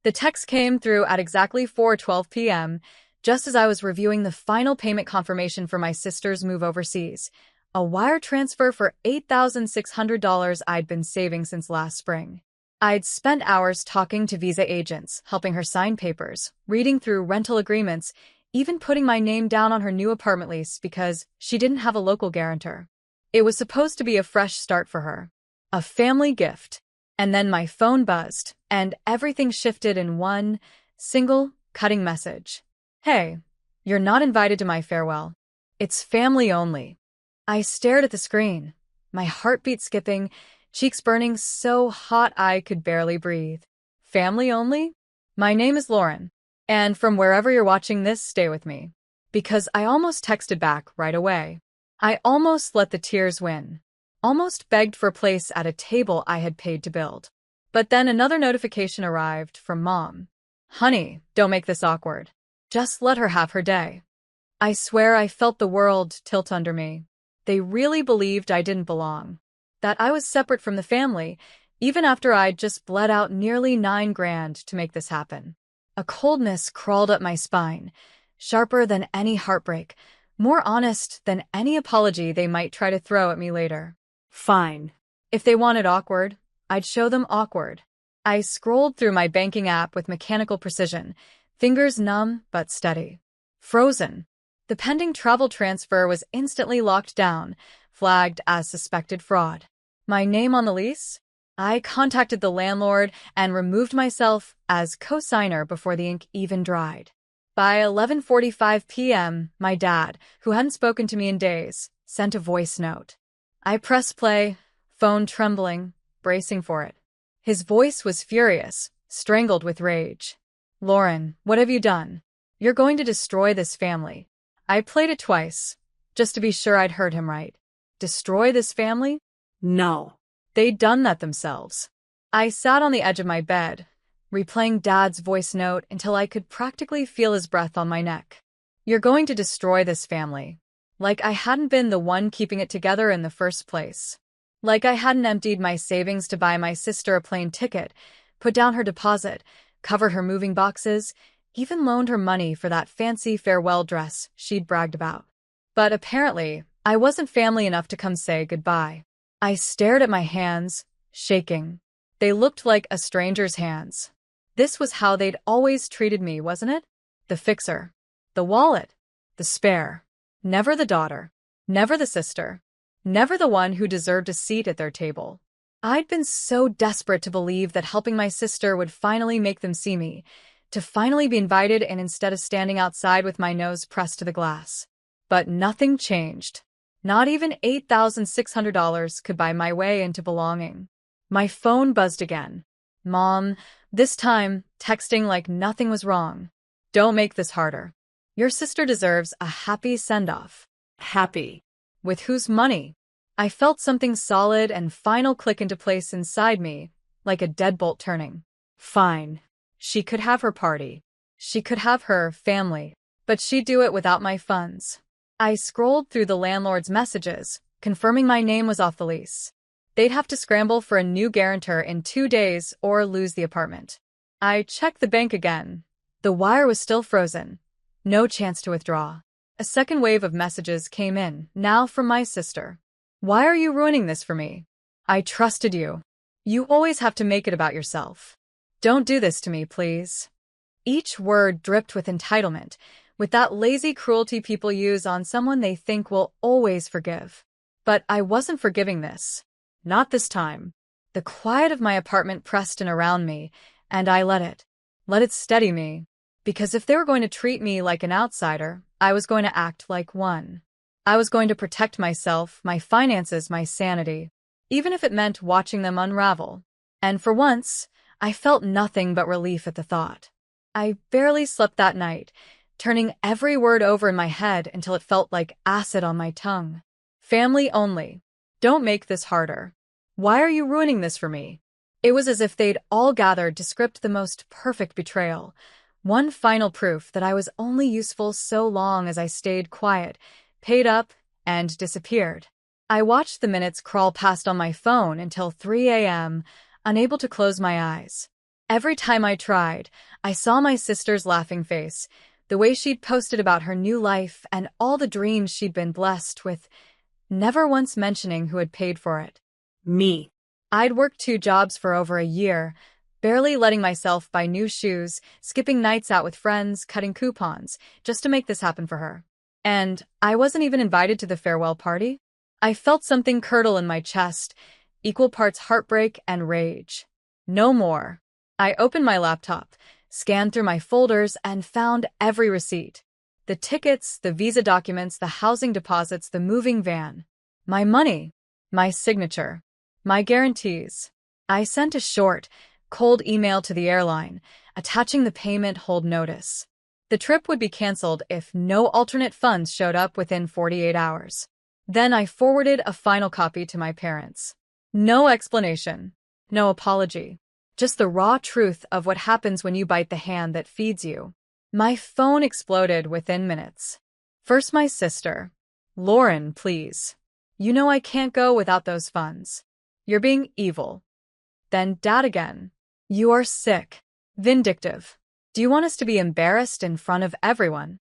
The text came through at exactly 4:12 p.m., just as I was reviewing the final payment confirmation for my sister's move overseas. A wire transfer for $8,600 I'd been saving since last spring. I'd spent hours talking to visa agents, helping her sign papers, reading through rental agreements, even putting my name down on her new apartment lease because she didn't have a local guarantor. It was supposed to be a fresh start for her. A family gift. And then my phone buzzed, and everything shifted in one single, cutting message. Hey, you're not invited to my farewell. It's family only. I stared at the screen, my heartbeat skipping, cheeks burning so hot I could barely breathe. Family only? My name is Lauren, and from wherever you're watching this, stay with me. Because I almost texted back right away. I almost let the tears win. Almost begged for a place at a table I had paid to build. But then another notification arrived from Mom. Honey, don't make this awkward. Just let her have her day. I swear I felt the world tilt under me. They really believed I didn't belong. That I was separate from the family, even after I'd just bled out nearly $9,000 to make this happen. A coldness crawled up my spine, sharper than any heartbreak, more honest than any apology they might try to throw at me later. Fine. If they wanted awkward, I'd show them awkward. I scrolled through my banking app with mechanical precision, fingers numb but steady. Frozen. The pending travel transfer was instantly locked down, flagged as suspected fraud. My name on the lease? I contacted the landlord and removed myself as co-signer before the ink even dried. By 11:45 p.m., my dad, who hadn't spoken to me in days, sent a voice note. I pressed play, phone trembling, bracing for it. His voice was furious, strangled with rage. Lauren, what have you done? You're going to destroy this family. I played it twice, just to be sure I'd heard him right. Destroy this family? No. They'd done that themselves. I sat on the edge of my bed, replaying Dad's voice note until I could practically feel his breath on my neck. You're going to destroy this family. Like I hadn't been the one keeping it together in the first place. Like I hadn't emptied my savings to buy my sister a plane ticket, put down her deposit, covered her moving boxes, even loaned her money for that fancy farewell dress she'd bragged about. But apparently, I wasn't family enough to come say goodbye. I stared at my hands, shaking. They looked like a stranger's hands. This was how they'd always treated me, wasn't it? The fixer. The wallet. The spare. Never the daughter. Never the sister. Never the one who deserved a seat at their table. I'd been so desperate to believe that helping my sister would finally make them see me, to finally be invited and instead of standing outside with my nose pressed to the glass. But nothing changed. Not even $8,600 could buy my way into belonging. My phone buzzed again. Mom, this time, texting like nothing was wrong. Don't make this harder. Your sister deserves a happy send-off. Happy. With whose money? I felt something solid and final click into place inside me, like a deadbolt turning. Fine. She could have her party. She could have her family. But she'd do it without my funds. I scrolled through the landlord's messages, confirming my name was off the lease. They'd have to scramble for a new guarantor in 2 days or lose the apartment. I checked the bank again. The wire was still frozen. No chance to withdraw. A second wave of messages came in, now from my sister. Why are you ruining this for me? I trusted you. You always have to make it about yourself. Don't do this to me, please. Each word dripped with entitlement, with that lazy cruelty people use on someone they think will always forgive. But I wasn't forgiving this. Not this time. The quiet of my apartment pressed in around me, and I let it. Let it steady me. Because if they were going to treat me like an outsider, I was going to act like one. I was going to protect myself, my finances, my sanity, even if it meant watching them unravel. And for once, I felt nothing but relief at the thought. I barely slept that night, turning every word over in my head until it felt like acid on my tongue. Family only. Don't make this harder. Why are you ruining this for me? It was as if they'd all gathered to script the most perfect betrayal. One final proof that I was only useful so long as I stayed quiet, paid up, and disappeared. I watched the minutes crawl past on my phone until 3 a.m., unable to close my eyes. Every time I tried, I saw my sister's laughing face, the way she'd posted about her new life and all the dreams she'd been blessed with, never once mentioning who had paid for it. Me. I'd worked 2 jobs for over a year, barely letting myself buy new shoes, skipping nights out with friends, cutting coupons, just to make this happen for her. And I wasn't even invited to the farewell party? I felt something curdle in my chest, equal parts heartbreak and rage. No more. I opened my laptop, scanned through my folders, and found every receipt. The tickets, the visa documents, the housing deposits, the moving van. My money. My signature. My guarantees. I sent a short, cold email to the airline, attaching the payment hold notice. The trip would be canceled if no alternate funds showed up within 48 hours. Then I forwarded a final copy to my parents. No explanation. No apology. Just the raw truth of what happens when you bite the hand that feeds you. My phone exploded within minutes. First my sister. "Lauren, please. You know I can't go without those funds. You're being evil." Then Dad again. "You are sick. Vindictive. Do you want us to be embarrassed in front of everyone?"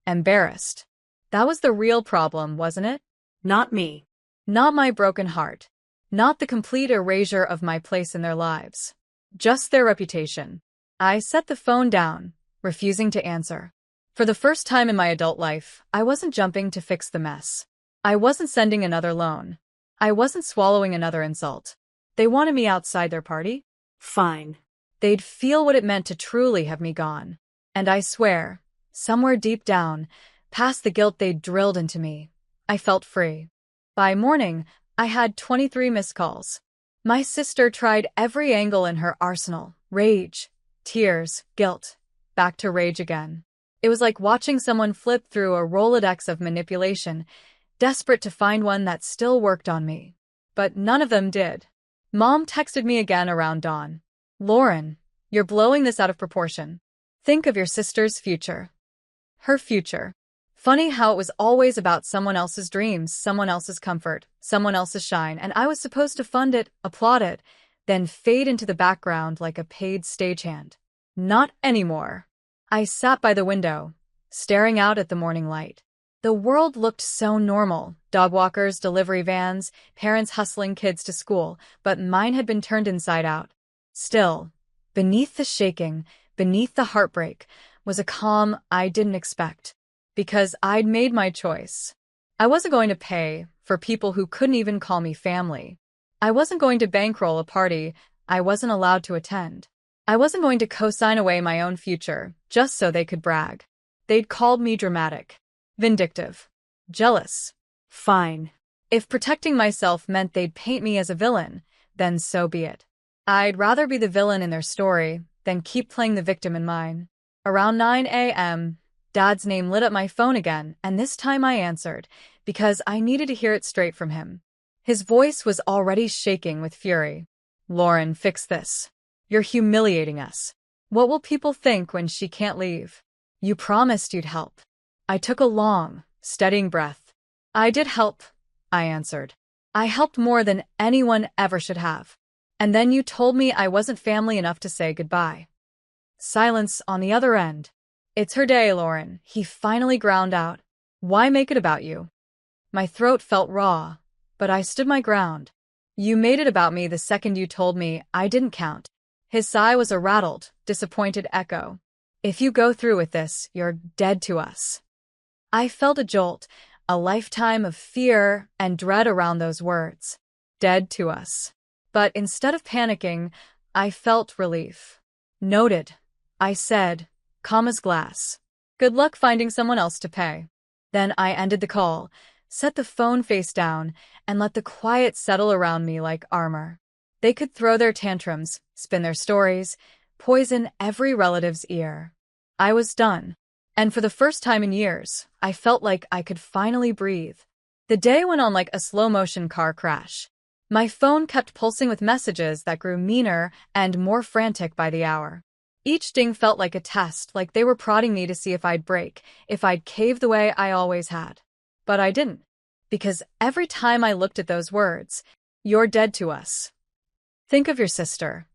Embarrassed. That was the real problem, wasn't it? Not me. Not my broken heart. Not the complete erasure of my place in their lives. Just their reputation. I set the phone down, refusing to answer. For the first time in my adult life, I wasn't jumping to fix the mess. I wasn't sending another loan. I wasn't swallowing another insult. They wanted me outside their party? Fine. They'd feel what it meant to truly have me gone. And I swear, somewhere deep down, past the guilt they'd drilled into me, I felt free. By morning, I had 23 missed calls. My sister tried every angle in her arsenal. Rage, tears, guilt, back to rage again. It was like watching someone flip through a Rolodex of manipulation, desperate to find one that still worked on me. But none of them did. Mom texted me again around dawn. "Lauren, you're blowing this out of proportion. Think of your sister's future." Her future. Funny how it was always about someone else's dreams, someone else's comfort, someone else's shine, and I was supposed to fund it, applaud it, then fade into the background like a paid stagehand. Not anymore. I sat by the window, staring out at the morning light. The world looked so normal. Dog walkers, delivery vans, parents hustling kids to school, but mine had been turned inside out. Still, beneath the shaking, beneath the heartbreak, was a calm I didn't expect. Because I'd made my choice. I wasn't going to pay for people who couldn't even call me family. I wasn't going to bankroll a party I wasn't allowed to attend. I wasn't going to co-sign away my own future just so they could brag. They'd called me dramatic, vindictive, jealous. Fine. If protecting myself meant they'd paint me as a villain, then so be it. I'd rather be the villain in their story than keep playing the victim in mine. Around 9 a.m., Dad's name lit up my phone again, and this time I answered, because I needed to hear it straight from him. His voice was already shaking with fury. "Lauren, fix this. You're humiliating us. What will people think when she can't leave? You promised you'd help." I took a long, steadying breath. "I did help," I answered. "I helped more than anyone ever should have. And then you told me I wasn't family enough to say goodbye." Silence on the other end. "It's her day, Lauren," he finally ground out. "Why make it about you?" My throat felt raw, but I stood my ground. "You made it about me the second you told me I didn't count." His sigh was a rattled, disappointed echo. "If you go through with this, you're dead to us." I felt a jolt, a lifetime of fear and dread around those words. Dead to us. But instead of panicking, I felt relief. "Noted," I said, calm as glass. "Good luck finding someone else to pay." Then I ended the call, set the phone face down, and let the quiet settle around me like armor. They could throw their tantrums, spin their stories, poison every relative's ear. I was done. And for the first time in years, I felt like I could finally breathe. The day went on like a slow-motion car crash. My phone kept pulsing with messages that grew meaner and more frantic by the hour. Each ding felt like a test, like they were prodding me to see if I'd break, if I'd cave the way I always had. But I didn't. Because every time I looked at those words, "You're dead to us. Think of your sister."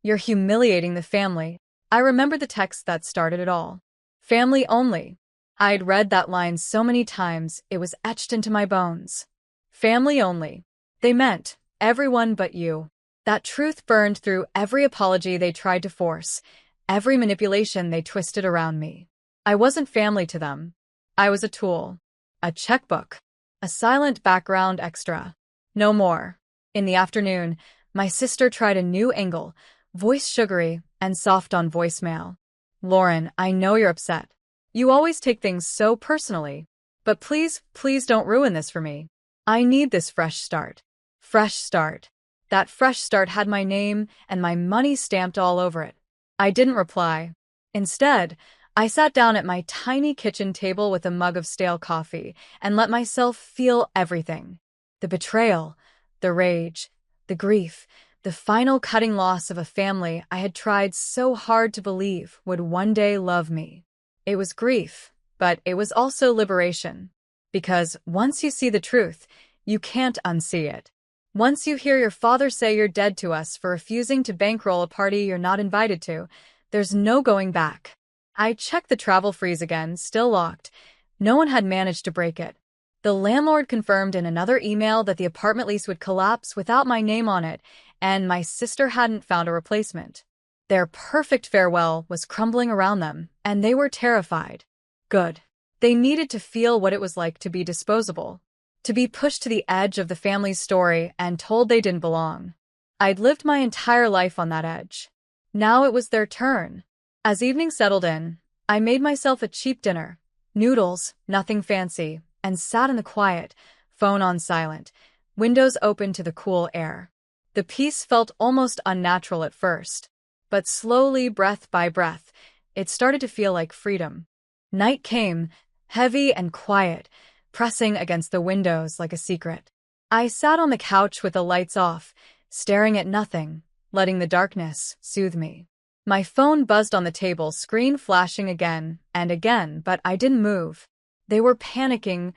You're humiliating the family. I remember the text that started it all. Family only. I'd read that line so many times, it was etched into my bones. Family only. They meant everyone but you. That truth burned through every apology they tried to force, every manipulation they twisted around me. I wasn't family to them. I was a tool, a checkbook, a silent background extra. No more. In the afternoon, my sister tried a new angle, voice sugary and soft on voicemail. Lauren, I know you're upset. You always take things so personally. But please, please don't ruin this for me. I need this fresh start. Fresh start. That fresh start had my name and my money stamped all over it. I didn't reply. Instead, I sat down at my tiny kitchen table with a mug of stale coffee and let myself feel everything. The betrayal, the rage, the grief, the final cutting loss of a family I had tried so hard to believe would one day love me. It was grief, but it was also liberation. Because once you see the truth, you can't unsee it. Once you hear your father say you're dead to us for refusing to bankroll a party you're not invited to, there's no going back. I checked the travel freeze again, still locked. No one had managed to break it. The landlord confirmed in another email that the apartment lease would collapse without my name on it, and my sister hadn't found a replacement. Their perfect farewell was crumbling around them, and they were terrified. Good. They needed to feel what it was like to be disposable, to be pushed to the edge of the family's story and told they didn't belong. I'd lived my entire life on that edge. Now it was their turn. As evening settled in, I made myself a cheap dinner, noodles, nothing fancy, and sat in the quiet, phone on silent, windows open to the cool air. The peace felt almost unnatural at first, but slowly, breath by breath, it started to feel like freedom. Night came, heavy and quiet, pressing against the windows like a secret. I sat on the couch with the lights off, staring at nothing, letting the darkness soothe me. My phone buzzed on the table, screen flashing again and again, but I didn't move. They were panicking.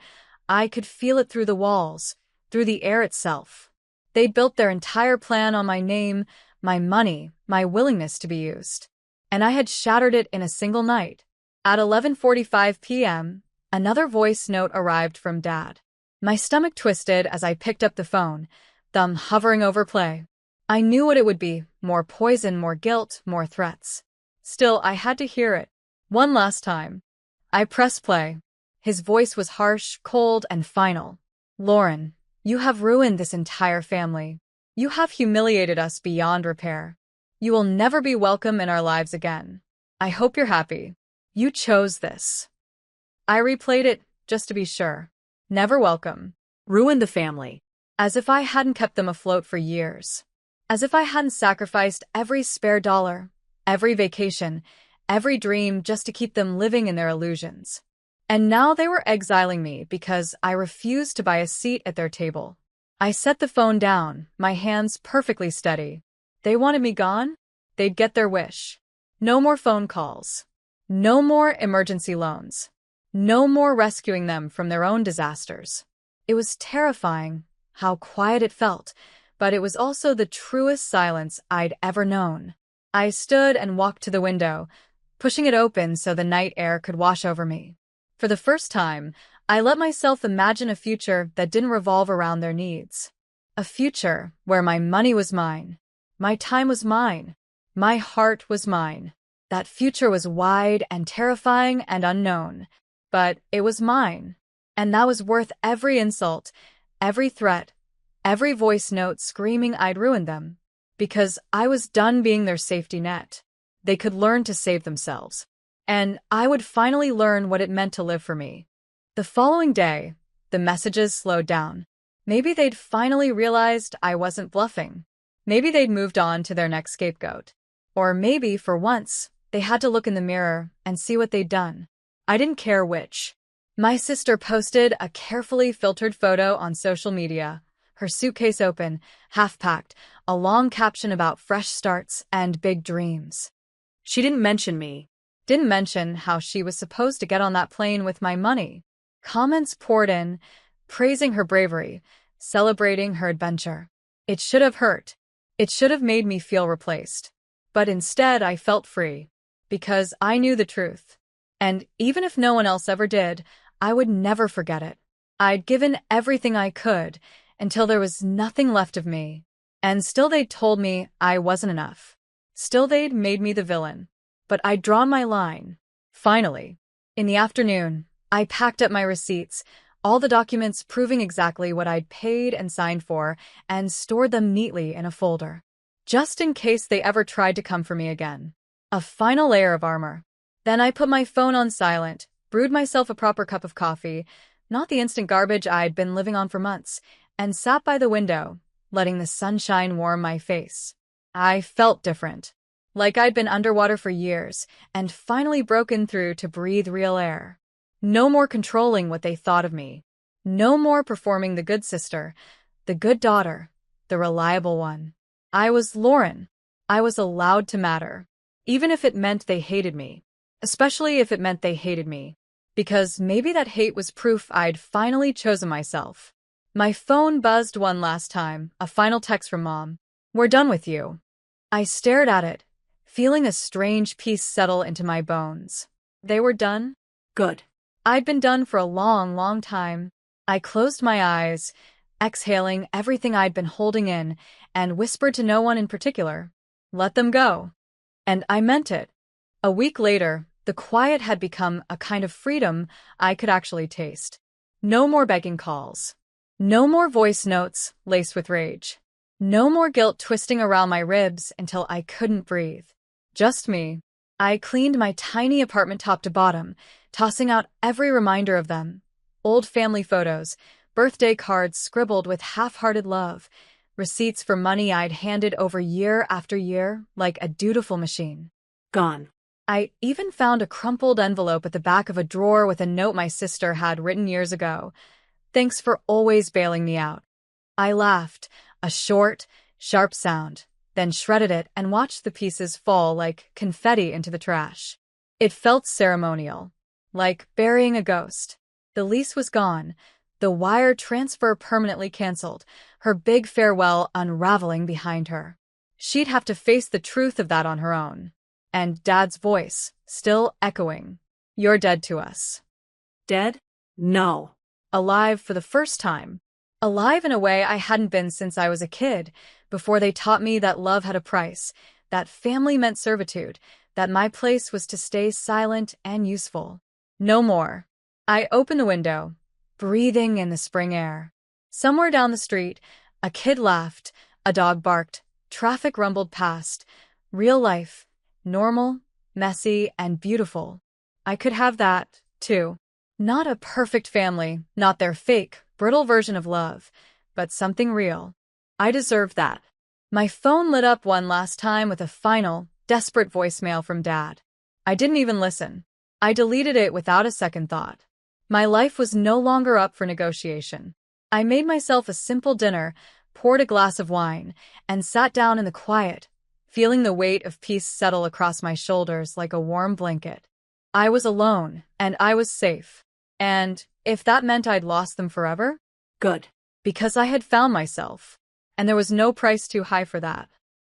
I could feel it through the walls, through the air itself. They'd built their entire plan on my name, my money, my willingness to be used. And I had shattered it in a single night. At 11:45 p.m., another voice note arrived from Dad. My stomach twisted as I picked up the phone, thumb hovering over play. I knew what it would be, more poison, more guilt, more threats. Still, I had to hear it. One last time. I pressed play. His voice was harsh, cold, and final. Lauren, you have ruined this entire family. You have humiliated us beyond repair. You will never be welcome in our lives again. I hope you're happy. You chose this. I replayed it, just to be sure. Never welcome. Ruined the family. As if I hadn't kept them afloat for years. As if I hadn't sacrificed every spare dollar, every vacation, every dream just to keep them living in their illusions. And now they were exiling me because I refused to buy a seat at their table. I set the phone down, my hands perfectly steady. They wanted me gone? They'd get their wish. No more phone calls. No more emergency loans. No more rescuing them from their own disasters. It was terrifying, how quiet it felt, but it was also the truest silence I'd ever known. I stood and walked to the window, pushing it open so the night air could wash over me. For the first time, I let myself imagine a future that didn't revolve around their needs. A future where my money was mine, my time was mine, my heart was mine. That future was wide and terrifying and unknown, but it was mine. And that was worth every insult, every threat, every voice note screaming I'd ruined them. Because I was done being their safety net. They could learn to save themselves. And I would finally learn what it meant to live for me. The following day, the messages slowed down. Maybe they'd finally realized I wasn't bluffing. Maybe they'd moved on to their next scapegoat. Or maybe, for once, they had to look in the mirror and see what they'd done. I didn't care which. My sister posted a carefully filtered photo on social media, her suitcase open, half-packed, a long caption about fresh starts and big dreams. She didn't mention me. Didn't mention how she was supposed to get on that plane with my money. Comments poured in, praising her bravery, celebrating her adventure. It should have hurt. It should have made me feel replaced. But instead, I felt free. Because I knew the truth. And even if no one else ever did, I would never forget it. I'd given everything I could until there was nothing left of me. And still they'd told me I wasn't enough. Still they'd made me the villain. But I'd drawn my line. Finally, in the afternoon, I packed up my receipts, all the documents proving exactly what I'd paid and signed for, and stored them neatly in a folder. Just in case they ever tried to come for me again. A final layer of armor. Then I put my phone on silent, brewed myself a proper cup of coffee, not the instant garbage I'd been living on for months, and sat by the window, letting the sunshine warm my face. I felt different. Like I'd been underwater for years, and finally broken through to breathe real air. No more controlling what they thought of me. No more performing the good sister, the good daughter, the reliable one. I was Lauren. I was allowed to matter. Even if it meant they hated me. Especially if it meant they hated me. Because maybe that hate was proof I'd finally chosen myself. My phone buzzed one last time, a final text from Mom. "We're done with you." I stared at it, feeling a strange peace settle into my bones. They were done? Good. I'd been done for a long, long time. I closed my eyes, exhaling everything I'd been holding in, and whispered to no one in particular. Let them go. And I meant it. A week later, the quiet had become a kind of freedom I could actually taste. No more begging calls. No more voice notes laced with rage. No more guilt twisting around my ribs until I couldn't breathe. Just me. I cleaned my tiny apartment top to bottom, tossing out every reminder of them. Old family photos, birthday cards scribbled with half-hearted love, receipts for money I'd handed over year after year like a dutiful machine. Gone. I even found a crumpled envelope at the back of a drawer with a note my sister had written years ago. "Thanks for always bailing me out." I laughed, a short, sharp sound, then shredded it and watched the pieces fall like confetti into the trash. It felt ceremonial, like burying a ghost. The lease was gone, the wire transfer permanently canceled, her big farewell unraveling behind her. She'd have to face the truth of that on her own. And Dad's voice, still echoing. "You're dead to us." Dead? No. Alive for the first time. Alive in a way I hadn't been since I was a kid, before they taught me that love had a price, that family meant servitude, that my place was to stay silent and useful. No more. I opened the window, breathing in the spring air. Somewhere down the street, a kid laughed, a dog barked, traffic rumbled past. Real life, normal, messy, and beautiful. I could have that, too. Not a perfect family, not their fake, brittle version of love, but something real. I deserved that. My phone lit up one last time with a final, desperate voicemail from Dad. I didn't even listen. I deleted it without a second thought. My life was no longer up for negotiation. I made myself a simple dinner, poured a glass of wine, and sat down in the quiet, feeling the weight of peace settle across my shoulders like a warm blanket. I was alone, and I was safe. And if that meant I'd lost them forever? Good. Because I had found myself. And there was no price too high for that.